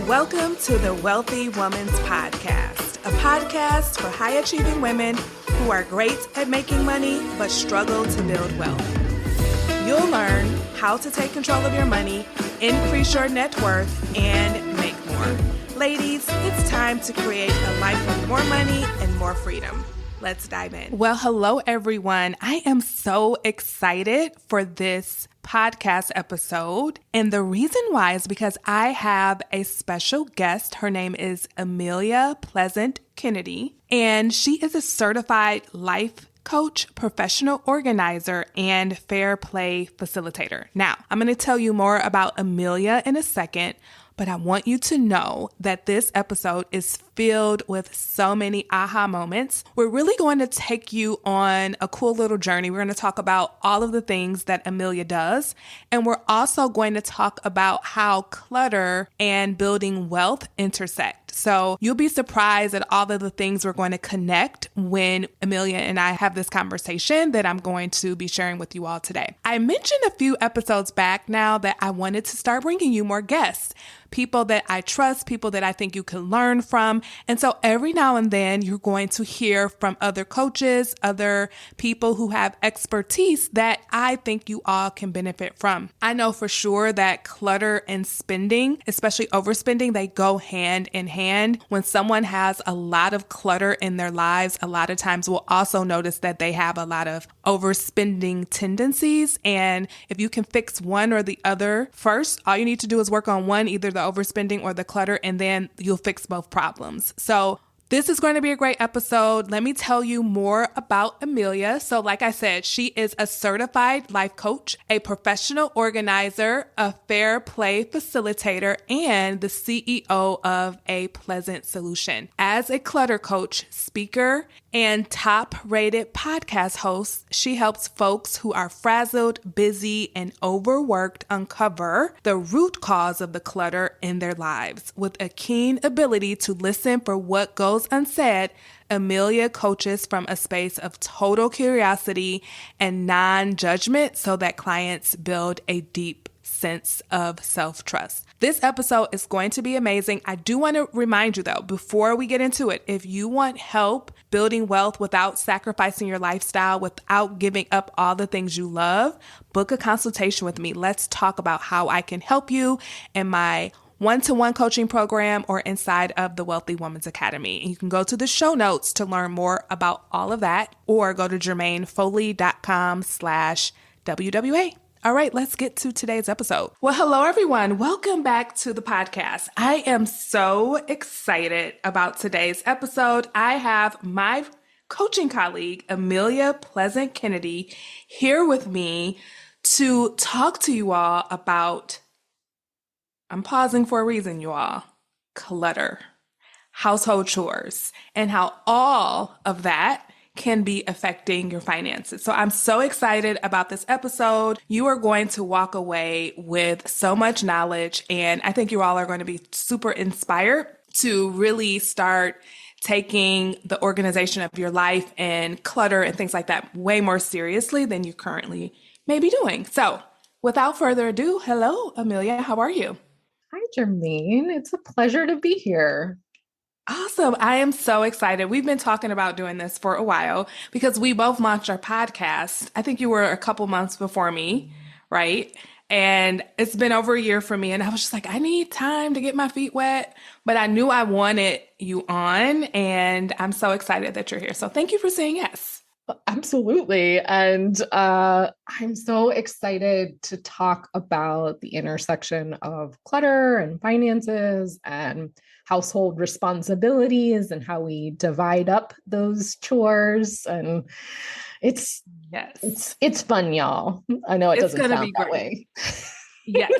Welcome to the Wealthy Woman's Podcast, a podcast for high-achieving women who are great at making money but struggle to build wealth. You'll learn how to take control of your money, increase your net worth, and make more. Ladies, it's time to create a life with more money and more freedom. Let's dive in. Well, hello, everyone. I am so excited for this podcast episode. And the reason why is because I have a special guest. Her name is Amelia Pleasant Kennedy, and she is a certified life coach, professional organizer, and fair play facilitator. Now, I'm going to tell you more about Amelia in a second, but I want you to know that this episode is filled with so many aha moments. We're really going to take you on a cool little journey. We're going to talk about all of the things that Amelia does. And we're also going to talk about how clutter and building wealth intersect. So you'll be surprised at all of the things we're going to connect when Amelia and I have this conversation that I'm going to be sharing with you all today. I mentioned a few episodes back now that I wanted to start bringing you more guests, people that I trust, people that I think you can learn from. And so every now and then you're going to hear from other coaches, other people who have expertise that I think you all can benefit from. I know for sure that clutter and spending, especially overspending, they go hand in hand. When someone has a lot of clutter in their lives, a lot of times we'll also notice that they have a lot of overspending tendencies. And if you can fix one or the other first, all you need to do is work on one, either the overspending or the clutter, and then you'll fix both problems. So this is going to be a great episode. Let me tell you more about Amelia. So like I said, she is a certified life coach, a professional organizer, a fair play facilitator, and the CEO of A Pleasant Solution. As a clutter coach, speaker, and top-rated podcast host, she helps folks who are frazzled, busy, and overworked uncover the root cause of the clutter in their lives. With a keen ability to listen for what goes unsaid, Amelia coaches from a space of total curiosity and non-judgment so that clients build a deep sense of self-trust. This episode is going to be amazing. I do want to remind you though, before we get into it, if you want help building wealth without sacrificing your lifestyle, without giving up all the things you love, book a consultation with me. Let's talk about how I can help you in my one-to-one coaching program or inside of the Wealthy Woman's Academy. And you can go to the show notes to learn more about all of that, or go to jermainefoley.com/WWA. All right, let's get to today's episode. Well, hello, everyone. Welcome back to the podcast. I am so excited about today's episode. I have my coaching colleague, Amelia Pleasant Kennedy, here with me to talk to you all about, I'm pausing for a reason, you all, clutter, household chores, and how all of that can be affecting your finances. So I'm so excited about this episode. You are going to walk away with so much knowledge, and I think you all are going to be super inspired to really start taking the organization of your life and clutter and things like that way more seriously than you currently may be doing. So without further ado, hello, Amelia. How are you? Hi, Jermaine. It's a pleasure to be here. Awesome. I am so excited. We've been talking about doing this for a while because we both launched our podcast. I think you were a couple months before me, right? And it's been over a year for me. And I was just like, I need time to get my feet wet, but I knew I wanted you on, and I'm so excited that you're here. So thank you for saying yes. Absolutely. And I'm so excited to talk about the intersection of clutter and finances and household responsibilities and how we divide up those chores. And it's fun, y'all. I know it doesn't sound that way. Yes.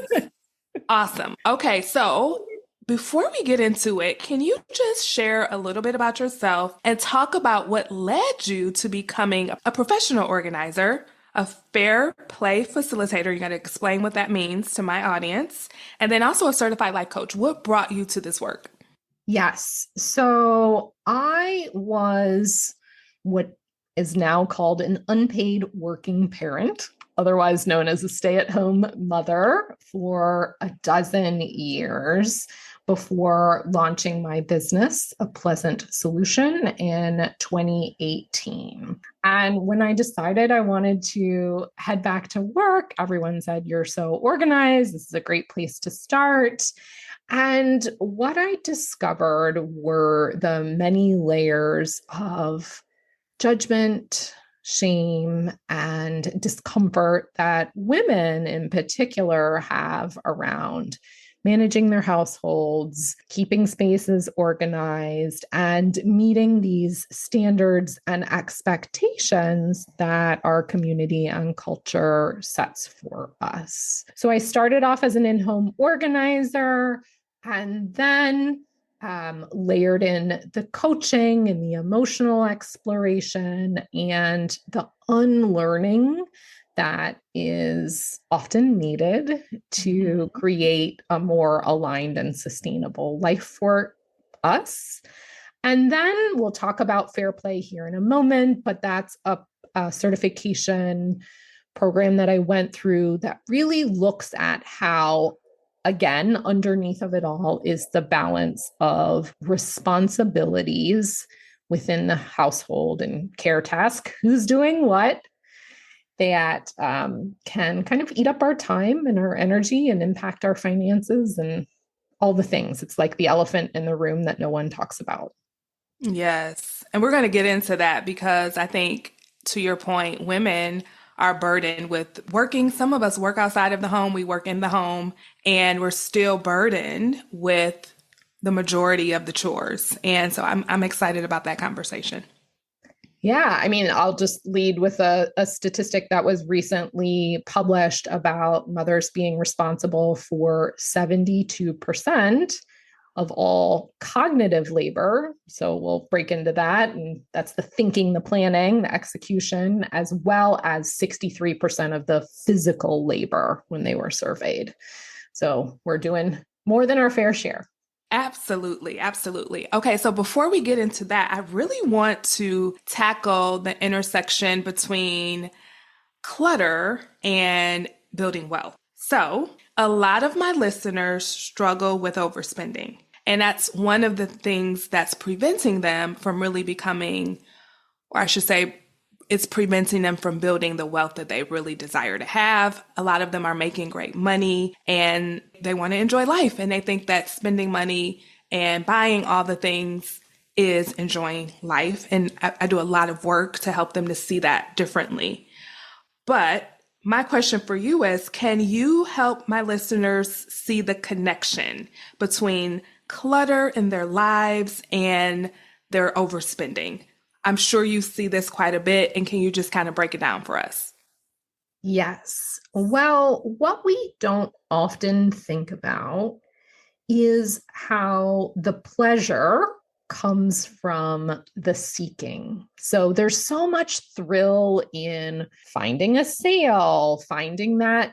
Awesome. Okay. So before we get into it, can you just share a little bit about yourself and talk about what led you to becoming a professional organizer, a fair play facilitator? You got to explain what that means to my audience. And then also a certified life coach. What brought you to this work? Yes. So I was what is now called an unpaid working parent, otherwise known as a stay-at-home mother, for a dozen years before launching my business, A Pleasant Solution, in 2018. And when I decided I wanted to head back to work, everyone said, "You're so organized. This is a great place to start." And what I discovered were the many layers of judgment, shame, and discomfort that women in particular have around managing their households, keeping spaces organized, and meeting these standards and expectations that our community and culture sets for us. So I started off as an in-home organizer and then layered in the coaching and the emotional exploration and the unlearning that is often needed to create a more aligned and sustainable life for us. And then we'll talk about Fair Play here in a moment, but that's a certification program that I went through that really looks at how, again, underneath of it all is the balance of responsibilities within the household and care task, who's doing what, that can kind of eat up our time and our energy and impact our finances and all the things. It's like the elephant in the room that no one talks about. Yes. And we're going to get into that because I think, to your point, women are burdened with working. Some of us work outside of the home, we work in the home, and we're still burdened with the majority of the chores. And so I'm excited about that conversation. Yeah, I mean, I'll just lead with a statistic that was recently published about mothers being responsible for 72% of all cognitive labor. So we'll break into that. And that's the thinking, the planning, the execution, as well as 63% of the physical labor when they were surveyed. So we're doing more than our fair share. Absolutely. Absolutely. Okay. So before we get into that, I really want to tackle the intersection between clutter and building wealth. So a lot of my listeners struggle with overspending, and that's one of the things that's preventing them from really becoming, or I should say, it's preventing them from building the wealth that they really desire to have. A lot of them are making great money and they want to enjoy life. And they think that spending money and buying all the things is enjoying life. And I do a lot of work to help them to see that differently. But my question for you is, can you help my listeners see the connection between clutter in their lives and their overspending? I'm sure you see this quite a bit. And can you just kind of break it down for us? Yes. Well, what we don't often think about is how the pleasure comes from the seeking. So there's so much thrill in finding a sale, finding that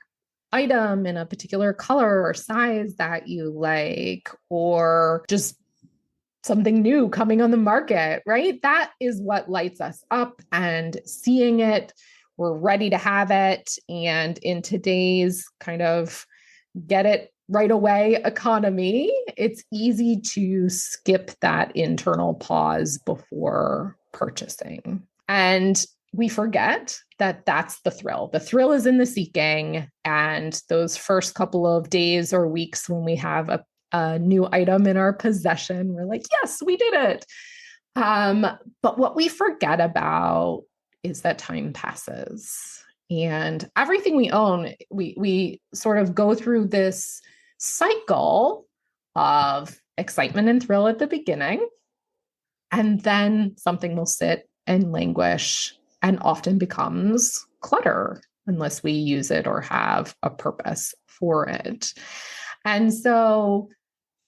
item in a particular color or size that you like, or just something new coming on the market, right? That is what lights us up, and seeing it, we're ready to have it. And in today's kind of get it right away economy, it's easy to skip that internal pause before purchasing. And we forget that that's the thrill. The thrill is in the seeking, and those first couple of days or weeks when we have a new item in our possession, we're like, yes, we did it. But what we forget about is that time passes, and everything we own, we sort of go through this cycle of excitement and thrill at the beginning, and then something will sit and languish and often becomes clutter unless we use it or have a purpose for it. And so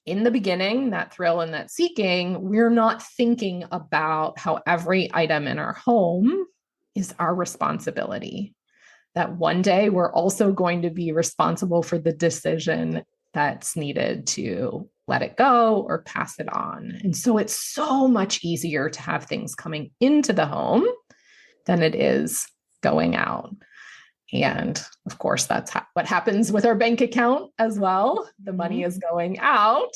in the beginning, that thrill and that seeking, we're not thinking about how every item in our home is our responsibility. That one day we're also going to be responsible for the decision that's needed to let it go or pass it on. And so it's so much easier to have things coming into the home than it is going out. And of course, that's what happens with our bank account as well. The money is going out,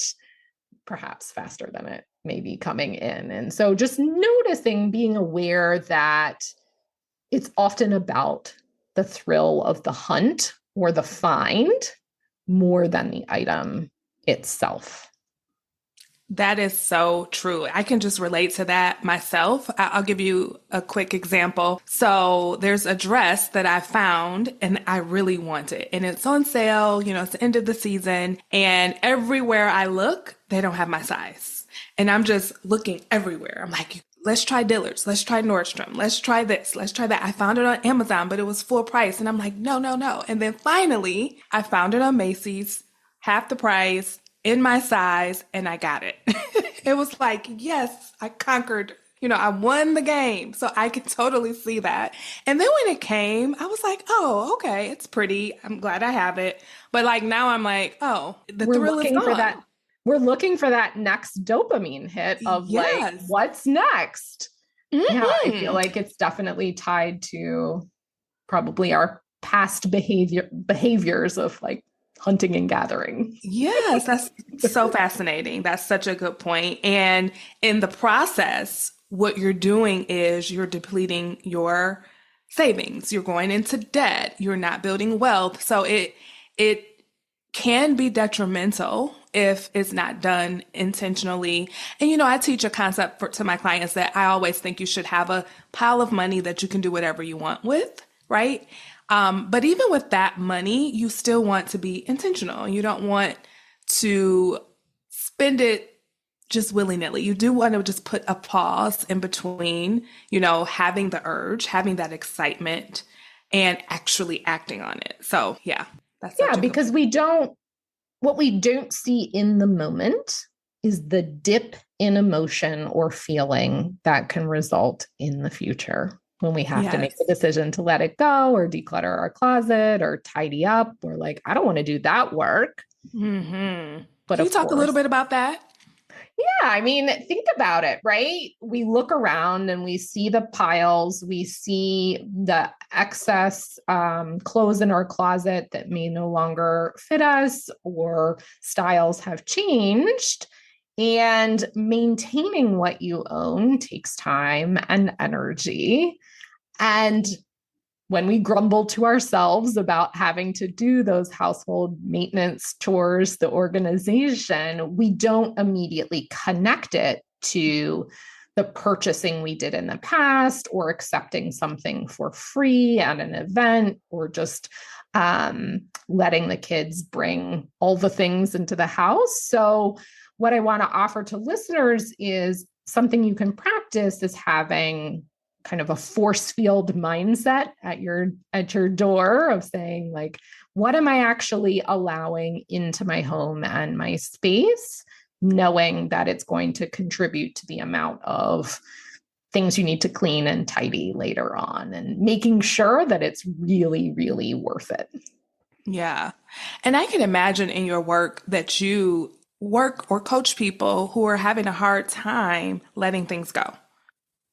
perhaps faster than it may be coming in. And so just noticing, being aware that it's often about the thrill of the hunt or the find more than the item itself. That is so true. I can just relate to that myself. I'll give you a quick example. So there's a dress that I found and I really want it. And it's on sale, it's the end of the season. And everywhere I look, they don't have my size. And I'm just looking everywhere. I'm like, let's try Dillard's. Let's try Nordstrom. Let's try this. Let's try that. I found it on Amazon, but it was full price. And I'm like, no, no, no. And then finally, I found it on Macy's, half the price, in my size, and I got it. It was like, yes, I conquered, I won the game. So I could totally see that. And then when it came, I was like, oh, okay, it's pretty. I'm glad I have it. But like now I'm like, oh, the thrill is gone. For that. We're looking for that next dopamine hit of like, what's next? Mm-hmm. Yeah, I feel like it's definitely tied to probably our past behaviors of like hunting and gathering. Yes, that's so fascinating. That's such a good point. And in the process, what you're doing is you're depleting your savings. You're going into debt. You're not building wealth. So it can be detrimental if it's not done intentionally. And, I teach a concept to my clients that I always think you should have a pile of money that you can do whatever you want with, right? But even with that money, you still want to be intentional. You don't want to spend it just willy-nilly. You do want to just put a pause in between, having the urge, having that excitement, and actually acting on it. So yeah, that's because what we don't see in the moment is the dip in emotion or feeling that can result in the future. When we have to make the decision to let it go or declutter our closet or tidy up, or like, I don't want to do that work. Mm-hmm. But can you talk a little bit about that? Yeah. I mean, think about it, right? We look around and we see the piles, we see the excess clothes in our closet that may no longer fit us, or styles have changed. And maintaining what you own takes time and energy. And when we grumble to ourselves about having to do those household maintenance chores, the organization, we don't immediately connect it to the purchasing we did in the past, or accepting something for free at an event, or just letting the kids bring all the things into the house. So what I want to offer to listeners is something you can practice is having kind of a force field mindset at your door of saying, like, what am I actually allowing into my home and my space, knowing that it's going to contribute to the amount of things you need to clean and tidy later on, and making sure that it's really, really worth it. Yeah. And I can imagine in your work that you work or coach people who are having a hard time letting things go.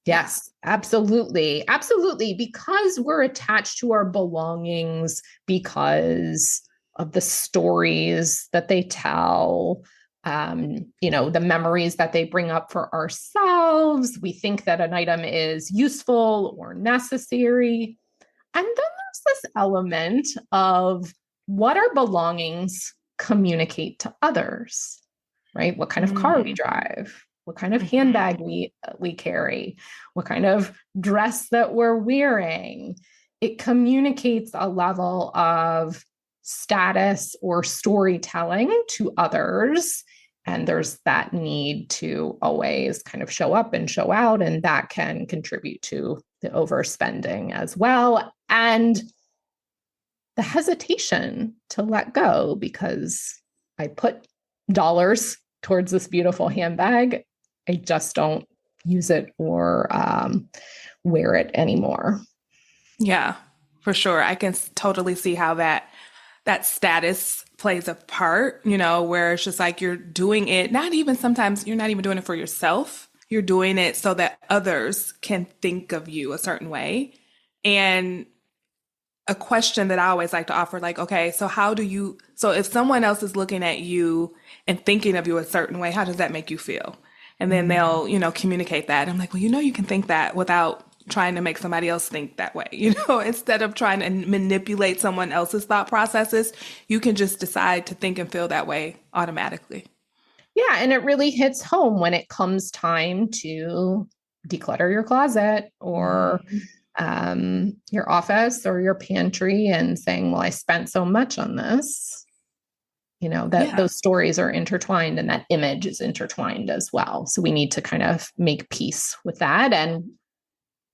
Yes, absolutely. Absolutely. Because we're attached to our belongings because of the stories that they tell, the memories that they bring up for ourselves. We think that an item is useful or necessary. And then there's this element of what our belongings communicate to others, right? What kind of car we drive, what kind of handbag we carry, what kind of dress that we're wearing. It communicates a level of status or storytelling to others. And there's that need to always kind of show up and show out. And that can contribute to the overspending as well. And the hesitation to let go, because I put dollars towards this beautiful handbag, I just don't use it or wear it anymore. Yeah, for sure. I can totally see how that status plays a part, where it's just like you're doing it, sometimes you're not even doing it for yourself. You're doing it so that others can think of you a certain way. And a question that I always like to offer, like, okay, so so if someone else is looking at you and thinking of you a certain way, how does that make you feel? And then they'll, communicate that. I'm like, well, you can think that without trying to make somebody else think that way, instead of trying to manipulate someone else's thought processes, you can just decide to think and feel that way automatically. Yeah. And it really hits home when it comes time to declutter your closet or your office or your pantry and saying, well, I spent so much on this, that those stories are intertwined and that image is intertwined as well. So we need to kind of make peace with that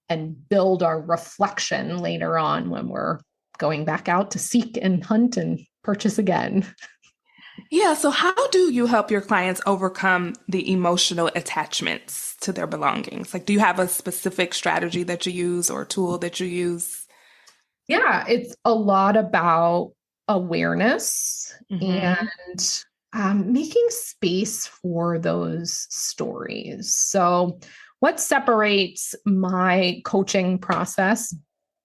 and build our reflection later on when we're going back out to seek and hunt and purchase again. Yeah. So how do you help your clients overcome the emotional attachments to their belongings? Like, do you have a specific strategy that you use or tool that you use? Yeah, it's a lot about awareness and making space for those stories. So what separates my coaching process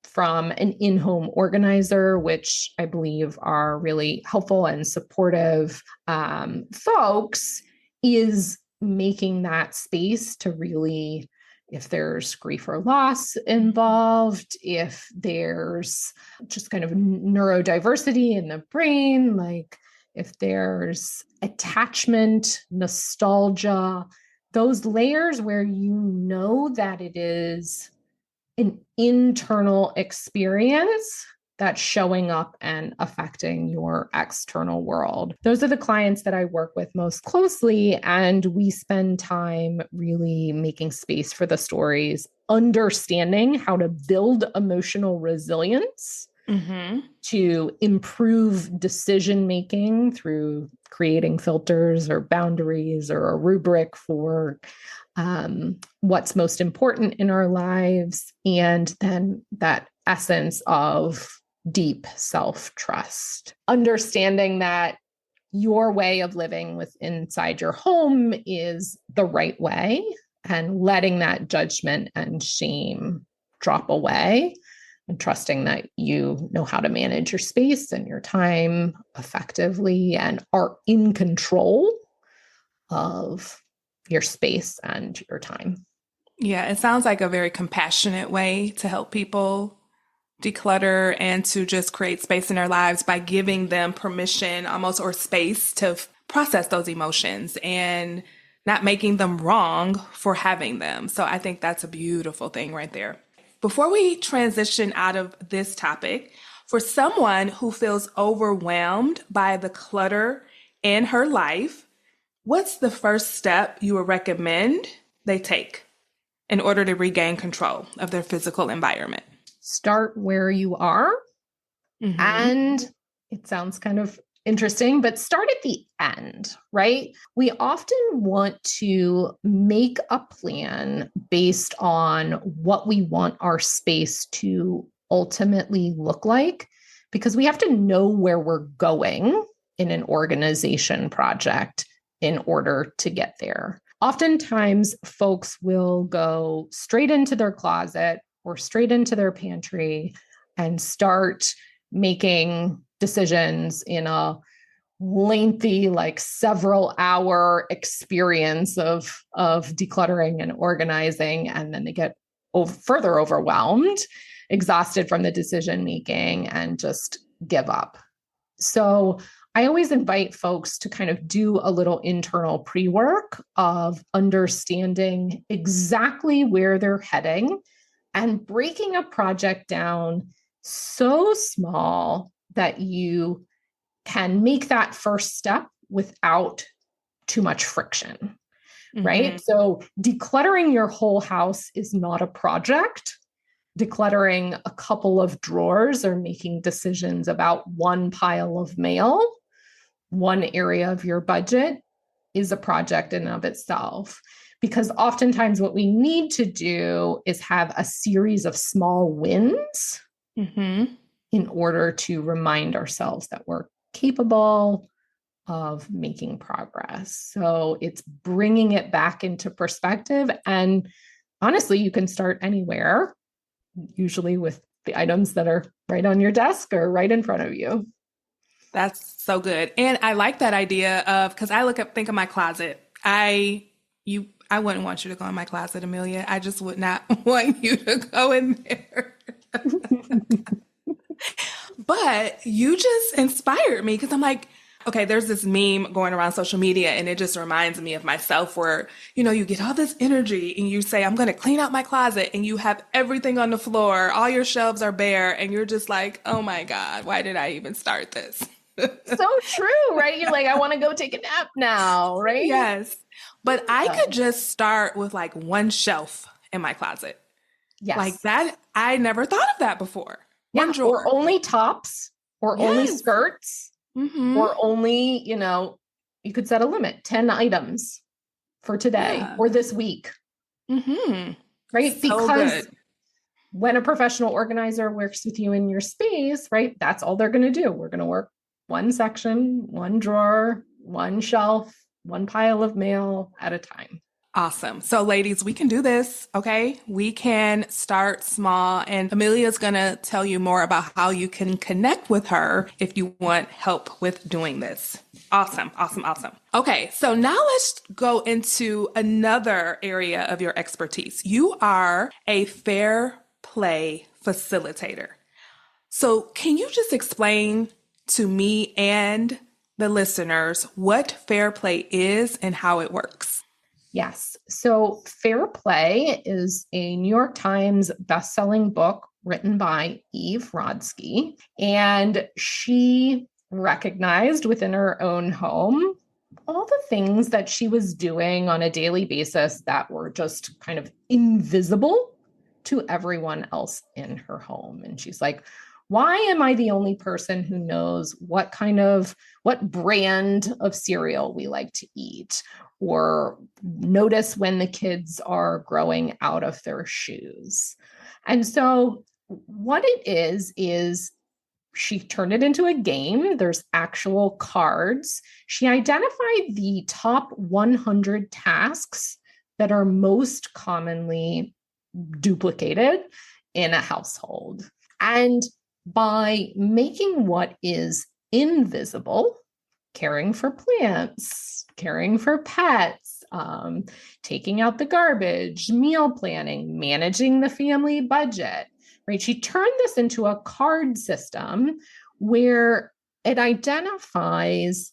from an in-home organizer, which I believe are really helpful and supportive folks, is making that space to really, if there's grief or loss involved, if there's just kind of neurodiversity in the brain, like if there's attachment, nostalgia, those layers where that it is an internal experience that's showing up and affecting your external world. Those are the clients that I work with most closely, and we spend time really making space for the stories, understanding how to build emotional resilience to improve decision making through creating filters or boundaries or a rubric for what's most important in our lives, and then that essence of deep self-trust. Understanding that your way of living inside your home is the right way, and letting that judgment and shame drop away, and trusting that you know how to manage your space and your time effectively and are in control of your space and your time. Yeah, it sounds like a very compassionate way to help people declutter and to just create space in their lives by giving them permission almost, or space to process those emotions and not making them wrong for having them. So I think that's a beautiful thing right there. Before we transition out of this topic, for someone who feels overwhelmed by the clutter in her life, what's the first step you would recommend they take in order to regain control of their physical environment? Start where you are. And it sounds kind of interesting, but start at the end, right? We often want to make a plan based on what we want our space to ultimately look like, because we have to know where we're going in an organization project in order to get there. Oftentimes, folks will go straight into their closet or straight into their pantry and start making decisions in a lengthy, like several hour experience of decluttering and organizing. And then they get further overwhelmed, exhausted from the decision making, and just give up. So I always invite folks to kind of do a little internal pre-work of understanding exactly where they're heading and breaking a project down so small that you can make that first step without too much friction, right? So decluttering your whole house is not a project. Decluttering a couple of drawers or making decisions about one pile of mail, one area of your budget, is a project in and of itself. Because oftentimes what we need to do is have a series of small wins in order to remind ourselves that we're capable of making progress. So it's bringing it back into perspective. And honestly, you can start anywhere, usually with the items that are right on your desk or right in front of you. That's so good. And I like that idea of, because I think of my closet. I wouldn't want you to go in my closet, Amelia. I just would not want you to go in there. But you just inspired me because I'm like, okay, there's this meme going around social media and it just reminds me of myself where, you get all this energy and you say, I'm going to clean out my closet and you have everything on the floor. All your shelves are bare and you're just like, oh my God, why did I even start this? So true, right? You're like, I want to go take a nap now, right? Yes. But I could just start with like one shelf in my closet. Yes. Like that. I never thought of that before. Yeah. One drawer. Or only tops or only skirts or only, you could set a limit, 10 items for today or this week. Right? So because good. When a professional organizer works with you in your space, right, that's all they're going to do. We're going to work one section, one drawer, one shelf, one pile of mail at a time. Awesome. So ladies, we can do this, okay? We can start small, and Amelia's going to tell you more about how you can connect with her if you want help with doing this. Awesome. Okay, so now let's go into another area of your expertise. You are a fair play facilitator. So can you just explain to me and the listeners what fair play is and how it works? Yes. So Fair Play is a New York Times bestselling book written by Eve Rodsky. And she recognized within her own home all the things that she was doing on a daily basis that were just kind of invisible to everyone else in her home. And she's like, why am I the only person who knows what brand of cereal we like to eat, or notice when the kids are growing out of their shoes? And so what it is she turned it into a game. There's actual cards. She identified the top 100 tasks that are most commonly duplicated in a household. And by making what is invisible, caring for plants, caring for pets, taking out the garbage, meal planning, managing the family budget, right? She turned this into a card system where it identifies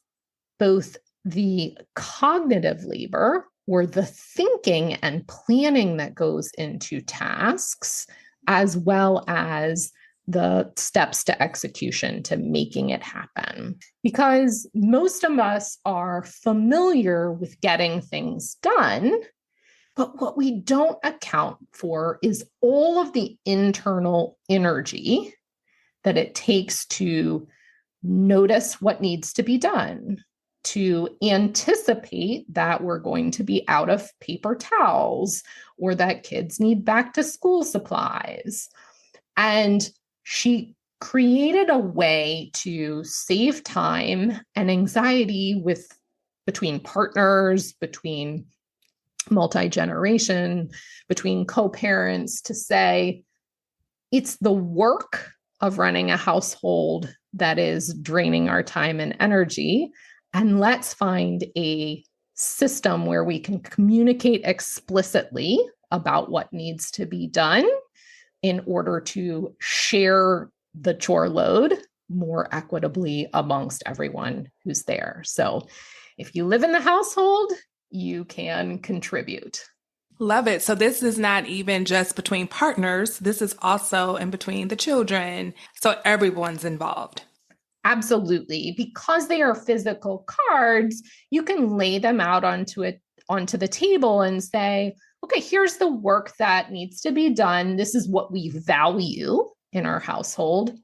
both the cognitive labor or the thinking and planning that goes into tasks, as well as the steps to execution to making it happen. Because most of us are familiar with getting things done, but what we don't account for is all of the internal energy that it takes to notice what needs to be done, to anticipate that we're going to be out of paper towels or that kids need back to school supplies. And she created a way to save time and anxiety between partners, between multi-generation, between co-parents, to say it's the work of running a household that is draining our time and energy. And let's find a system where we can communicate explicitly about what needs to be done in order to share the chore load more equitably amongst everyone who's there. So if you live in the household, you can contribute. Love it. So this is not even just between partners. This is also in between the children. So everyone's involved. Absolutely. Because they are physical cards, you can lay them out onto the table and say, okay, here's the work that needs to be done. This is what we value in our household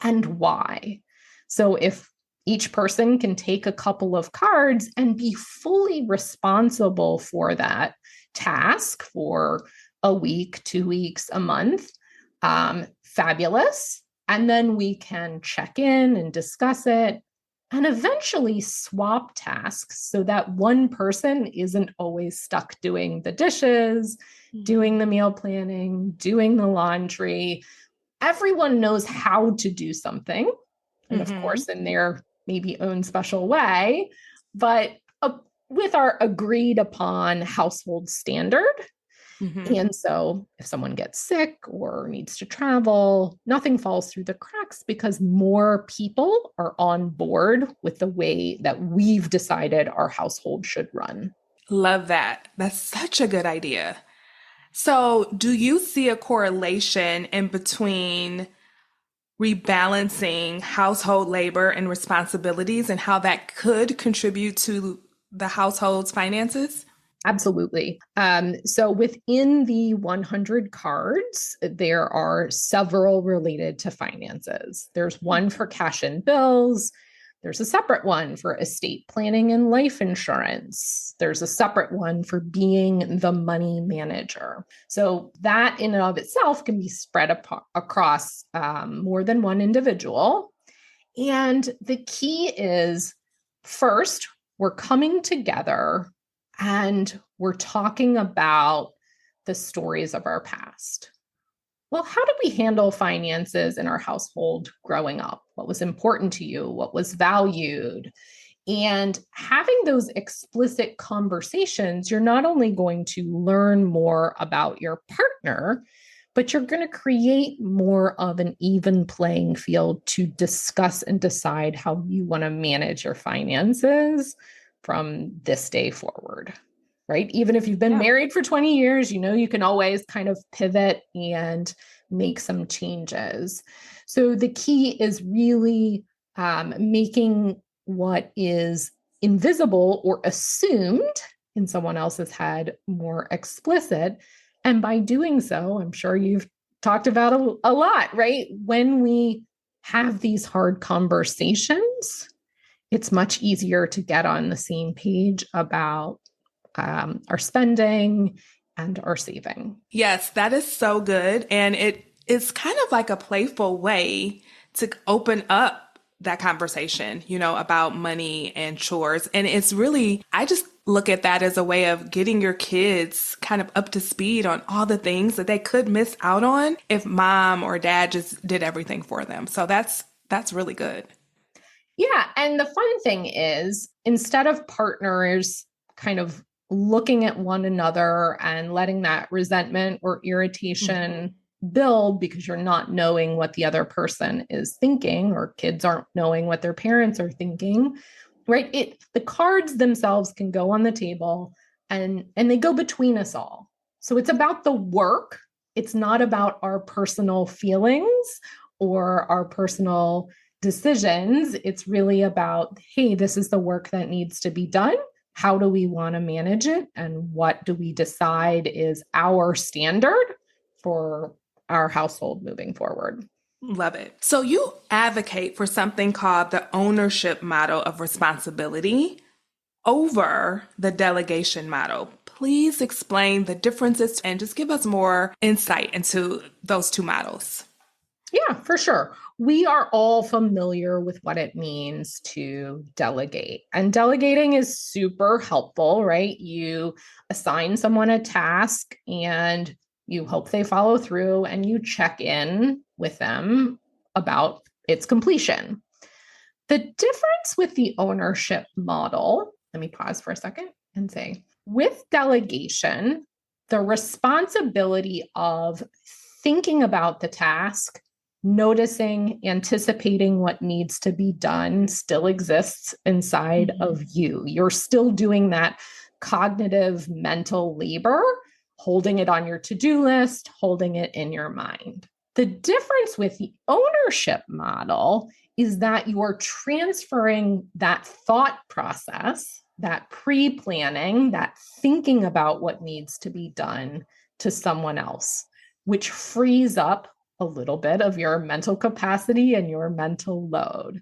and why. So if each person can take a couple of cards and be fully responsible for that task for a week, 2 weeks, a month, fabulous. And then we can check in and discuss it and eventually swap tasks so that one person isn't always stuck doing the dishes, doing the meal planning, doing the laundry, everyone knows how to do something. And of course, in their maybe own special way, but with our agreed upon household standard. And so if someone gets sick or needs to travel, nothing falls through the cracks because more people are on board with the way that we've decided our household should run. Love that. That's such a good idea. So, do you see a correlation in between rebalancing household labor and responsibilities and how that could contribute to the household's finances? Absolutely. So within the 100 cards, there are several related to finances. There's one for cash and bills. There's a separate one for estate planning and life insurance. There's a separate one for being the money manager. So that in and of itself can be spread across more than one individual. And the key is, first, we're coming together and we're talking about the stories of our past. Well, how did we handle finances in our household growing up? What was important to you? What was valued? And having those explicit conversations, you're not only going to learn more about your partner, but you're going to create more of an even playing field to discuss and decide how you want to manage your finances from this day forward, right? Even if you've been married for 20 years, you can always kind of pivot and make some changes. So the key is really making what is invisible or assumed in someone else's head more explicit. And by doing so, I'm sure you've talked about a lot, right? When we have these hard conversations, it's much easier to get on the same page about our spending and our saving. Yes, that is so good. And it is kind of like a playful way to open up that conversation, about money and chores. And it's really, I just look at that as a way of getting your kids kind of up to speed on all the things that they could miss out on if mom or dad just did everything for them. So that's really good. Yeah. And the fun thing is, instead of partners kind of looking at one another and letting that resentment or irritation build because you're not knowing what the other person is thinking, or kids aren't knowing what their parents are thinking, right? The cards themselves can go on the table and they go between us all. So it's about the work. It's not about our personal feelings or our personal decisions. It's really about, hey, this is the work that needs to be done. How do we want to manage it? And what do we decide is our standard for our household moving forward? Love it. So you advocate for something called the ownership model of responsibility over the delegation model. Please explain the differences and just give us more insight into those two models. Yeah, for sure. We are all familiar with what it means to delegate. And delegating is super helpful, right? You assign someone a task and you hope they follow through and you check in with them about its completion. The difference with the ownership model, let me pause for a second and say, with delegation, the responsibility of thinking about the task, noticing, anticipating what needs to be done still exists inside of you. You're still doing that cognitive mental labor, holding it on your to-do list, holding it in your mind. The difference with the ownership model is that you're transferring that thought process, that pre-planning, that thinking about what needs to be done to someone else, which frees up a little bit of your mental capacity and your mental load.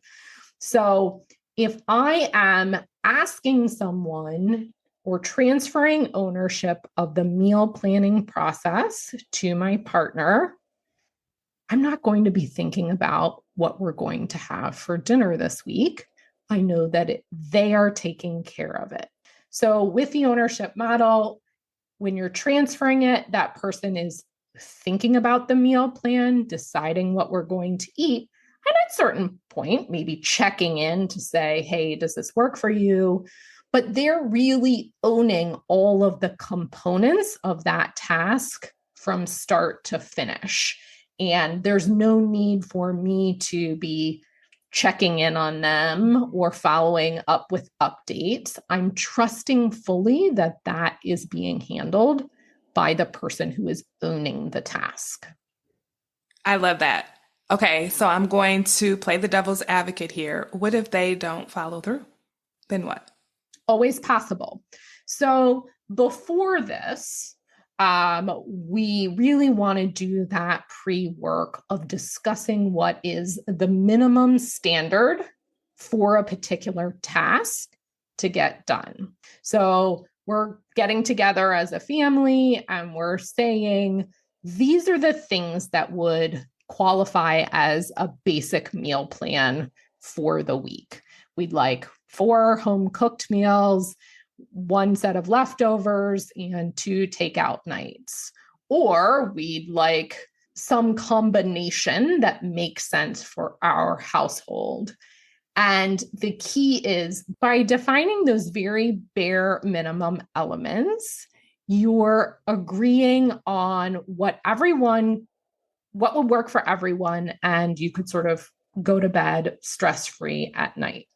So if I am asking someone or transferring ownership of the meal planning process to my partner, I'm not going to be thinking about what we're going to have for dinner this week. I know that they are taking care of it. So with the ownership model, when you're transferring it, that person is thinking about the meal plan, deciding what we're going to eat, and at a certain point, maybe checking in to say, hey, does this work for you? But they're really owning all of the components of that task from start to finish. And there's no need for me to be checking in on them or following up with updates. I'm trusting fully that that is being handled by the person who is owning the task. I love that. Okay, so I'm going to play the devil's advocate here. What if they don't follow through? Then what? Always possible. So before this, we really want to do that pre-work of discussing what is the minimum standard for a particular task to get done. So we're getting together as a family and we're saying, these are the things that would qualify as a basic meal plan for the week. We'd like 4 home cooked meals, 1 set of leftovers, and 2 takeout nights. Or we'd like some combination that makes sense for our household. And the key is by defining those very bare minimum elements, you're agreeing on what would work for everyone, and you could sort of go to bed stress-free at night.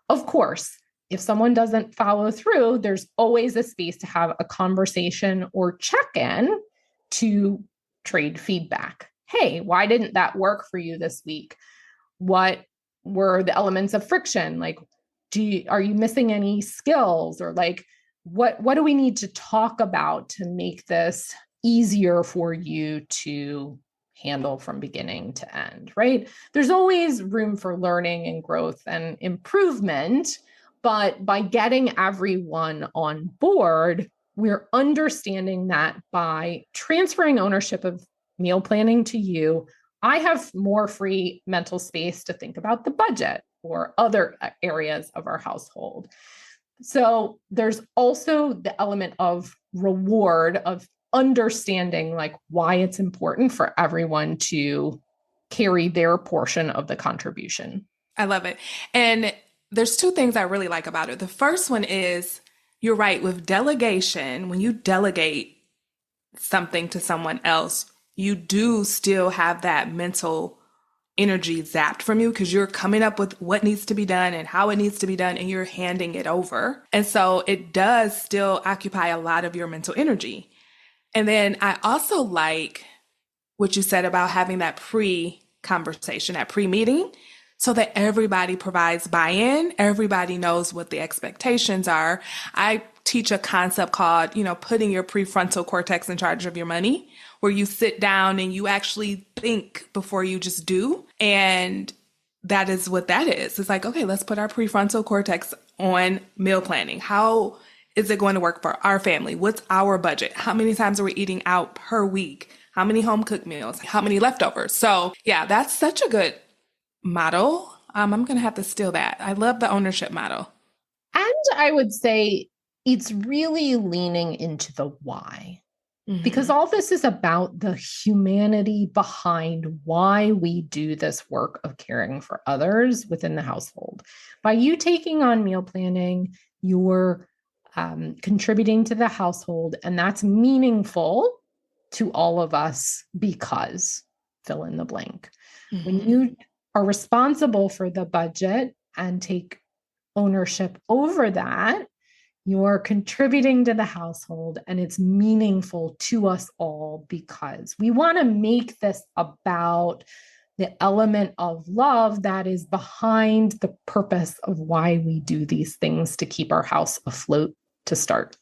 Of course, if someone doesn't follow through, there's always a space to have a conversation or check-in to trade feedback. Hey, why didn't that work for you this week? What were the elements of friction? Like, are you missing any skills? Or like, what do we need to talk about to make this easier for you to handle from beginning to end, right? There's always room for learning and growth and improvement, but by getting everyone on board, we're understanding that by transferring ownership of meal planning to you, I have more free mental space to think about the budget or other areas of our household. So there's also the element of reward, of understanding like why it's important for everyone to carry their portion of the contribution. I love it. And there's 2 things I really like about it. The first one is, you're right, with delegation, when you delegate something to someone else, you do still have that mental energy zapped from you because you're coming up with what needs to be done and how it needs to be done, and you're handing it over. And so it does still occupy a lot of your mental energy. And then I also like what you said about having that pre-conversation, that pre-meeting, so that everybody provides buy-in. Everybody knows what the expectations are. I teach a concept called, putting your prefrontal cortex in charge of your money, where you sit down and you actually think before you just do. And that is what that is. It's like, okay, let's put our prefrontal cortex on meal planning. How is it going to work for our family? What's our budget? How many times are we eating out per week? How many home cooked meals? How many leftovers? So yeah, that's such a good model. I'm going to have to steal that. I love the ownership model. And I would say it's really leaning into the why. Mm-hmm. Because all this is about the humanity behind why we do this work of caring for others within the household. By you taking on meal planning, you're contributing to the household, and that's meaningful to all of us because fill in the blank. Mm-hmm. When you are responsible for the budget and take ownership over that, you're contributing to the household, and it's meaningful to us all because we want to make this about the element of love that is behind the purpose of why we do these things to keep our house afloat to start.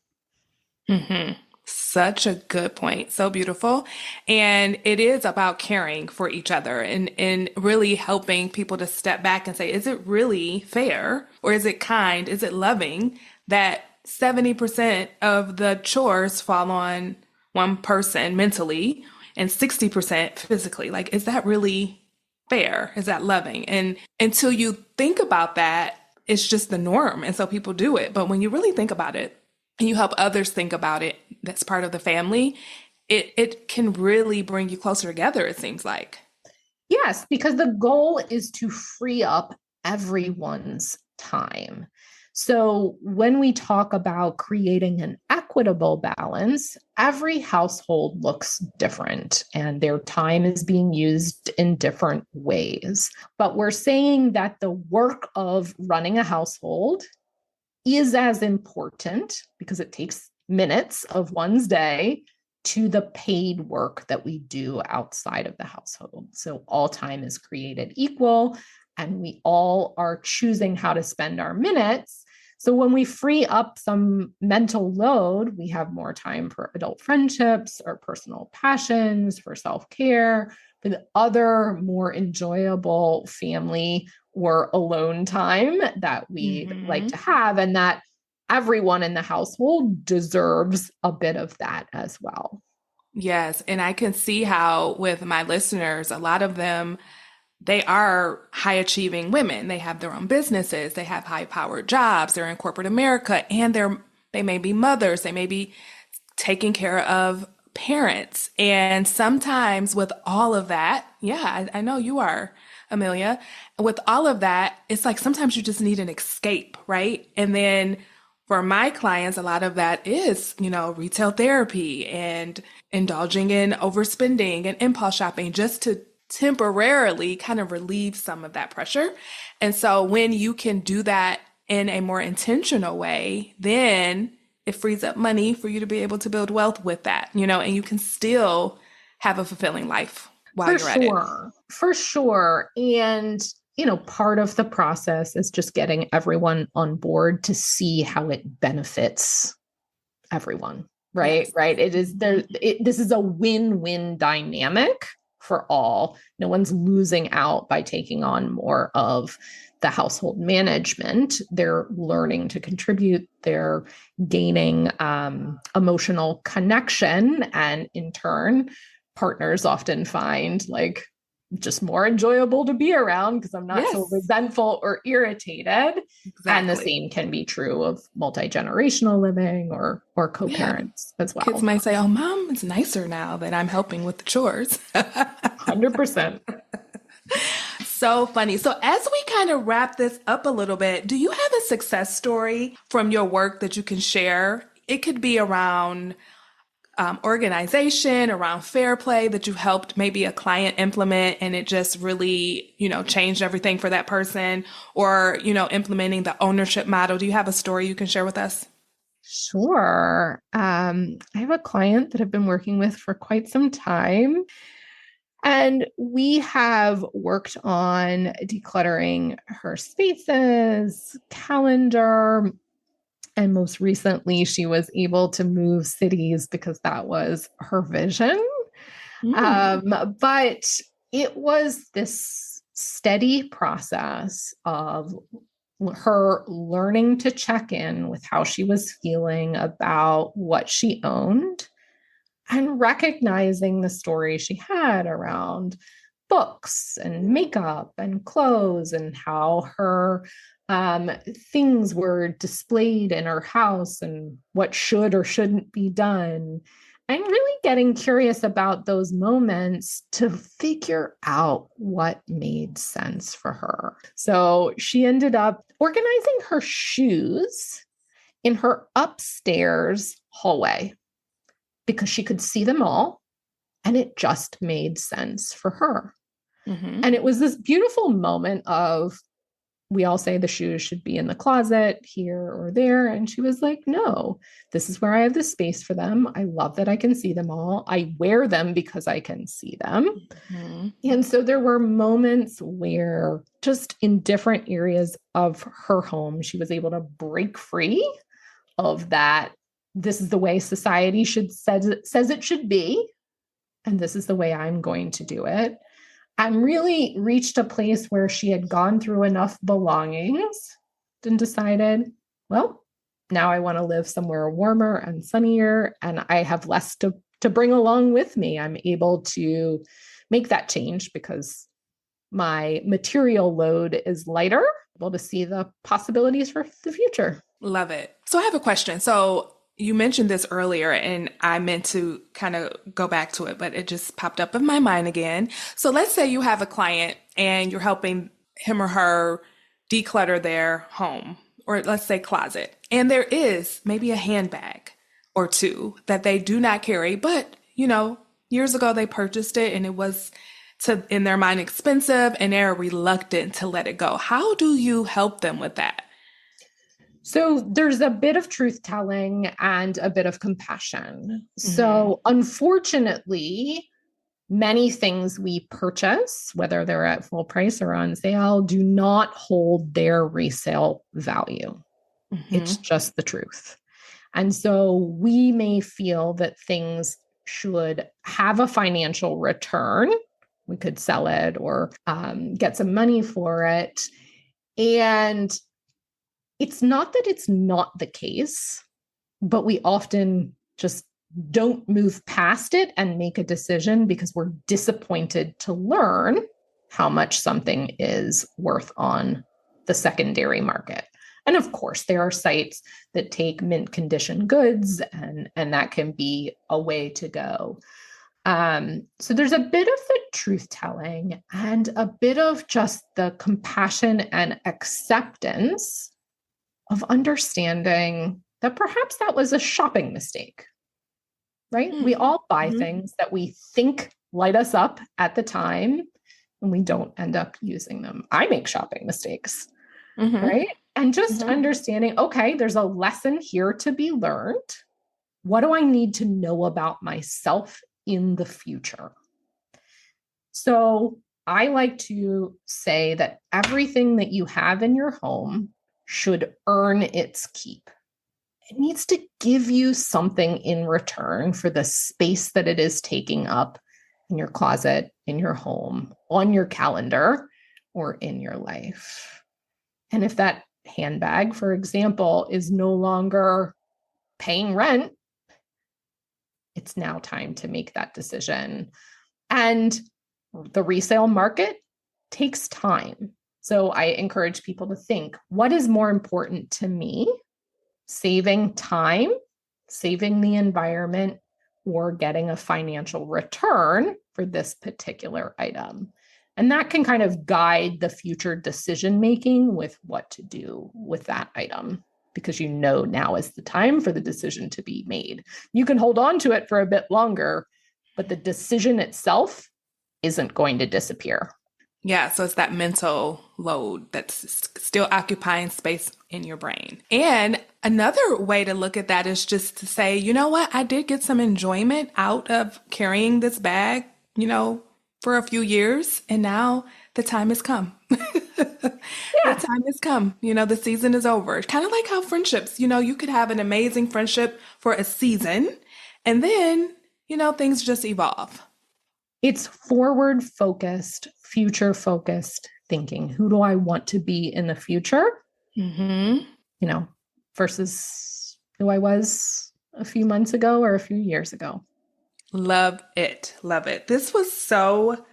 Mm-hmm. Such a good point. So beautiful. And it is about caring for each other and really helping people to step back and say, is it really fair, or is it kind? Is it loving that 70% of the chores fall on one person mentally and 60% physically? Like, is that really fair? Is that loving? And until you think about that, it's just the norm. And so people do it. But when you really think about it and you help others think about it, that's part of the family, it can really bring you closer together, it seems like. Yes, because the goal is to free up everyone's time. So when we talk about creating an equitable balance, every household looks different and their time is being used in different ways. But we're saying that the work of running a household is as important because it takes minutes of one's day to the paid work that we do outside of the household. So all time is created equal, and we all are choosing how to spend our minutes. So when we free up some mental load, we have more time for adult friendships or personal passions, for self-care, for the other more enjoyable family or alone time that we like to have, and that everyone in the household deserves a bit of that as well. Yes. And I can see how with my listeners, a lot of them, they are high achieving women. They have their own businesses. They have high powered jobs. They're in corporate America, and they may be mothers. They may be taking care of parents. And sometimes with all of that, yeah, I know you are, Amelia. With all of that, it's like sometimes you just need an escape, right? And then for my clients, a lot of that is, retail therapy and indulging in overspending and impulse shopping just to temporarily kind of relieve some of that pressure. And so when you can do that in a more intentional way, then it frees up money for you to be able to build wealth with that, and you can still have a fulfilling life while you're at it. For sure. And, part of the process is just getting everyone on board to see how it benefits everyone, right? Yes. Right. It is there. This is a win-win dynamic for all. No one's losing out by taking on more of the household management. They're learning to contribute. They're gaining emotional connection. And in turn, partners often find like just more enjoyable to be around because I'm not so resentful or irritated. Exactly. And the same can be true of multi-generational living or co-parents as well. Kids might say, "Oh, mom, it's nicer now that I'm helping with the chores." 100%. So funny. So as we kind of wrap this up a little bit, do you have a success story from your work that you can share? It could be around organization, around fair play that you helped maybe a client implement and it just really, changed everything for that person, or, implementing the ownership model. Do you have a story you can share with us? Sure. I have a client that I've been working with for quite some time. And we have worked on decluttering her spaces, calendar, and most recently, she was able to move cities because that was her vision. But it was this steady process of her learning to check in with how she was feeling about what she owned and recognizing the story she had around books and makeup and clothes and how her things were displayed in her house and what should or shouldn't be done. And really getting curious about those moments to figure out what made sense for her. So she ended up organizing her shoes in her upstairs hallway because she could see them all and it just made sense for her. Mm-hmm. And it was this beautiful moment of, we all say the shoes should be in the closet here or there. And she was like, no, this is where I have the space for them. I love that I can see them all. I wear them because I can see them. Mm-hmm. And so there were moments where just in different areas of her home, she was able to break free of that. This is the way society says it should be. And this is the way I'm going to do it. And really reached a place where she had gone through enough belongings and decided, well, now I want to live somewhere warmer and sunnier, and I have less to bring along with me. I'm able to make that change because my material load is lighter, able to see the possibilities for the future. Love it. So I have a question. So you mentioned this earlier, and I meant to kind of go back to it, but it just popped up in my mind again. So let's say you have a client and you're helping him or her declutter their home, or let's say closet, and there is maybe a handbag or two that they do not carry, but years ago they purchased it and it was in their mind expensive and they're reluctant to let it go. How do you help them with that? So there's a bit of truth telling and a bit of compassion. So unfortunately, many things we purchase, whether they're at full price or on sale, do not hold their resale value. It's just the truth. And so we may feel that things should have a financial return. We could sell it or get some money for it. And it's not that it's not the case, but we often just don't move past it and make a decision because we're disappointed to learn how much something is worth on the secondary market. And of course, there are sites that take mint condition goods, and that can be a way to go. So there's a bit of the truth telling and a bit of just the compassion and acceptance of understanding that perhaps that was a shopping mistake, right? We all buy things that we think light us up at the time, and we don't end up using them. I make shopping mistakes, right? And just understanding, okay, there's a lesson here to be learned. What do I need to know about myself in the future? So I like to say that everything that you have in your home should earn its keep. It needs to give you something in return for the space that it is taking up in your closet, in your home, on your calendar, or in your life. And if that handbag, for example, is no longer paying rent, it's now time to make that decision. And the resale market takes time. So I encourage people to think, what is more important to me? Saving time, saving the environment, or getting a financial return for this particular item. And that can kind of guide the future decision-making with what to do with that item, because now is the time for the decision to be made. You can hold on to it for a bit longer, but the decision itself isn't going to disappear. Yeah, so it's that mental load that's still occupying space in your brain. And another way to look at that is just to say, you know what? I did get some enjoyment out of carrying this bag, for a few years, and now the time has come. The time has come. The season is over. Kind of like how friendships, you could have an amazing friendship for a season, and then, things just evolve. It's forward-focused, future-focused thinking. Who do I want to be in the future? Versus who I was a few months ago or a few years ago. Love it. Love it. This was so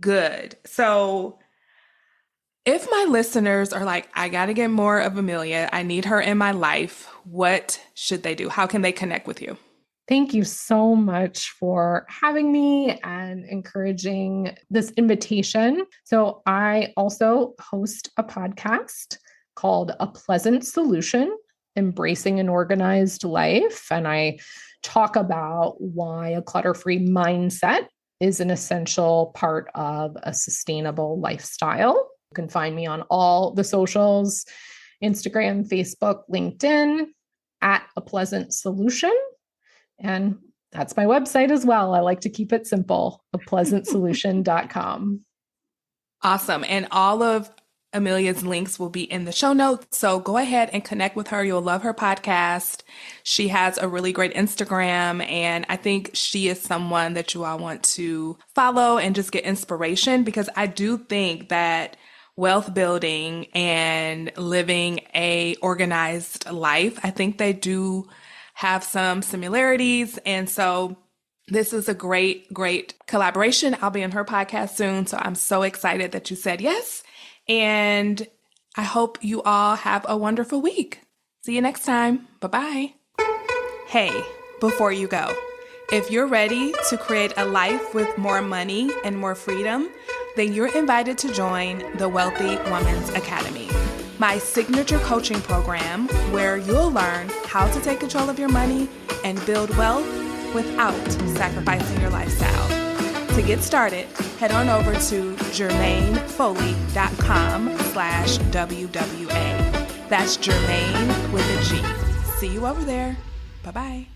good. So if my listeners are like, I got to get more of Amelia, I need her in my life, what should they do? How can they connect with you? Thank you so much for having me and encouraging this invitation. So I also host a podcast called A Pleasant Solution, Embracing an Organized Life. And I talk about why a clutter-free mindset is an essential part of a sustainable lifestyle. You can find me on all the socials, Instagram, Facebook, LinkedIn, at A Pleasant Solution. And that's my website as well. I like to keep it simple, apleasantsolution.com. Awesome. And all of Amelia's links will be in the show notes. So go ahead and connect with her. You'll love her podcast. She has a really great Instagram, and I think she is someone that you all want to follow and just get inspiration, because I do think that wealth building and living a organized life, I think they do have some similarities. And so this is a great, great collaboration. I'll be on her podcast soon. So I'm so excited that you said yes. And I hope you all have a wonderful week. See you next time. Bye-bye. Hey, before you go, if you're ready to create a life with more money and more freedom, then you're invited to join the Wealthy Woman's Academy, my signature coaching program where you'll learn how to take control of your money and build wealth without sacrificing your lifestyle. To get started, head on over to jermainefoley.com/WWA. That's Jermaine with a G. See you over there. Bye-bye.